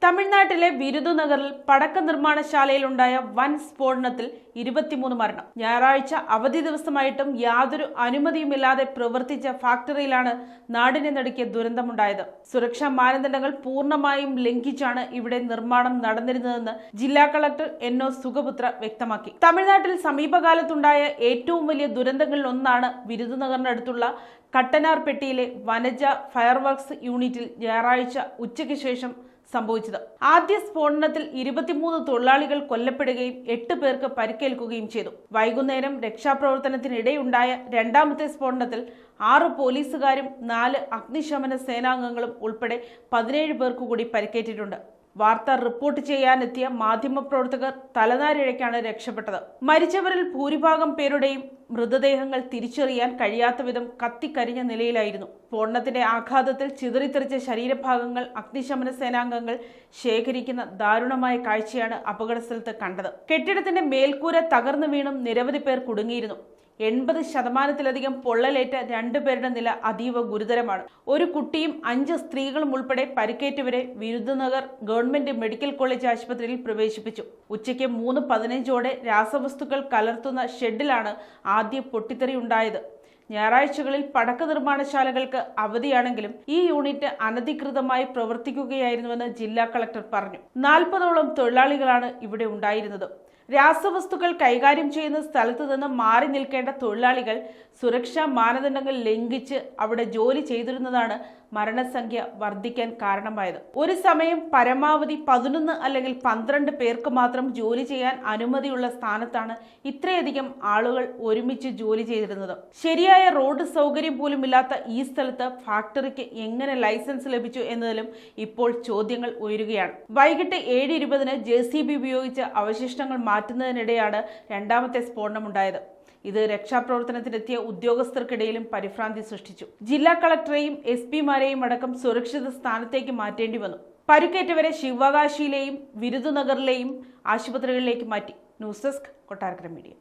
തമിഴ്നാട്ടിലെ വിരുദുനഗറിൽ പടക്ക നിർമ്മാണശാലയിലുണ്ടായ വൻ സ്ഫോടനത്തിൽ 23 മരണം. ഞായറാഴ്ച അവധി ദിവസമായിട്ടും യാതൊരു അനുമതിയുമില്ലാതെ പ്രവർത്തിച്ച ഫാക്ടറിയിലാണ് നാടിനെ നടുക്കിയ ദുരന്തമുണ്ടായത്. സുരക്ഷാ മാനദണ്ഡങ്ങൾ പൂർണ്ണമായും ലംഘിച്ചാണ് ഇവിടെ നിർമ്മാണം നടന്നിരുന്നതെന്ന് ജില്ലാ കളക്ടർ NO സുഗപുത്ര വ്യക്തമാക്കി. തമിഴ്നാട്ടിൽ സമീപകാലത്തുണ്ടായ ഏറ്റവും വലിയ ദുരന്തങ്ങളിൽ ഒന്നാണ് വിരുദുനഗറിനടുത്തുള്ള കട്ടനാർപെട്ടിയിലെ വനജ ഫയർവർക്സ് യൂണിറ്റിൽ ഞായറാഴ്ച ഉച്ചയ്ക്ക് ശേഷം സംഭവിച്ചത്. ആദ്യ സ്ഫോടനത്തിൽ 23 തൊഴിലാളികൾ കൊല്ലപ്പെടുകയും 8 പേർക്ക് പരിക്കേൽക്കുകയും ചെയ്തു. വൈകുന്നേരം രക്ഷാപ്രവർത്തനത്തിനിടെയുണ്ടായ രണ്ടാമത്തെ സ്ഫോടനത്തിൽ 6 പോലീസുകാരും 4 അഗ്നിശമന സേനാംഗങ്ങളും ഉൾപ്പെടെ 17 പേർക്ക് കൂടി പരിക്കേറ്റിട്ടുണ്ട്. വാർത്ത റിപ്പോർട്ട് ചെയ്യാനെത്തിയ മാധ്യമപ്രവർത്തകർ തലനാരിഴയ്ക്കാണ് രക്ഷപ്പെട്ടത്. മരിച്ചവരിൽ ഭൂരിഭാഗം പേരുടെയും മൃതദേഹങ്ങൾ തിരിച്ചറിയാൻ കഴിയാത്ത വിധം കത്തിക്കരിഞ്ഞ നിലയിലായിരുന്നു. സ്ഫോടനത്തിന്റെ ആഘാതത്തിൽ ചിതറിത്തെറിച്ച ശരീരഭാഗങ്ങൾ അഗ്നിശമന സേനാംഗങ്ങൾ ശേഖരിക്കുന്ന ദാരുണമായ കാഴ്ചയാണ് അപകടസ്ഥലത്ത് കണ്ടത്. കെട്ടിടത്തിന്റെ മേൽക്കൂര തകർന്നു വീണും നിരവധി പേർ കുടുങ്ങിയിരുന്നു. 80% പൊള്ളലേറ്റ 2 പേരുടെ നില അതീവ ഗുരുതരമാണ്. ഒരു കുട്ടിയും 5 സ്ത്രീകളും ഉൾപ്പെടെ പരിക്കേറ്റവരെ വിരുദുനഗർ ഗവൺമെന്റ് മെഡിക്കൽ കോളേജ് ആശുപത്രിയിൽ പ്രവേശിപ്പിച്ചു. ഉച്ചയ്ക്ക് 3:15 രാസവസ്തുക്കൾ കലർത്തുന്ന ഷെഡിലാണ് ആദ്യ പൊട്ടിത്തെറി ഉണ്ടായത്. ഞായറാഴ്ചകളിൽ പടക്ക നിർമ്മാണശാലകൾക്ക് അവധിയാണെങ്കിലും ഈ യൂണിറ്റ് അനധികൃതമായി പ്രവർത്തിക്കുകയായിരുന്നുവെന്ന് ജില്ലാ കളക്ടർ പറഞ്ഞു. 40ഓളം തൊഴിലാളികളാണ് ഇവിടെ ഉണ്ടായിരുന്നത്. രാസവസ്തുക്കൾ കൈകാര്യം ചെയ്യുന്ന സ്ഥലത്ത് നിന്ന് മാറി നിൽക്കേണ്ട തൊഴിലാളികൾ സുരക്ഷാ മാനദണ്ഡങ്ങൾ ലംഘിച്ച് അവിടെ ജോലി ചെയ്തിരുന്നതാണ് മരണസംഖ്യ വർദ്ധിക്കാൻ കാരണമായത്. ഒരു സമയം പരമാവധി 11 അല്ലെങ്കിൽ 12 പേർക്ക് മാത്രം ജോലി ചെയ്യാൻ അനുമതിയുള്ള സ്ഥാനത്താണ് ഇത്രയധികം ആളുകൾ ഒരുമിച്ച് ജോലി ചെയ്തിരുന്നത്. ശരിയായ റോഡ് സൗകര്യം പോലും ഇല്ലാത്ത ഈ സ്ഥലത്ത് ഫാക്ടറിക്ക് എങ്ങനെ ലൈസൻസ് ലഭിച്ചു എന്നതിലും ഇപ്പോൾ ചോദ്യങ്ങൾ ഉയരുകയാണ്. വൈകിട്ട് 7:20 JCB ഉപയോഗിച്ച് അവശിഷ്ടങ്ങൾ മാറ്റുന്നതിനിടെയാണ് രണ്ടാമത്തെ സ്ഫോടനമുണ്ടായത്. ഇത് രക്ഷാപ്രവർത്തനത്തിനെത്തിയ ഉദ്യോഗസ്ഥർക്കിടയിലും പരിഭ്രാന്തി സൃഷ്ടിച്ചു. ജില്ലാ കളക്ടറെയും SP-മാരെയും അടക്കം സുരക്ഷിത സ്ഥാനത്തേക്ക് മാറ്റേണ്ടി വന്നു. പരുക്കേറ്റവരെ ശിവകാശിയിലെയും വിരുദുനഗറിലെയും ആശുപത്രികളിലേക്ക് മാറ്റി. News desk, Kottarakkara media.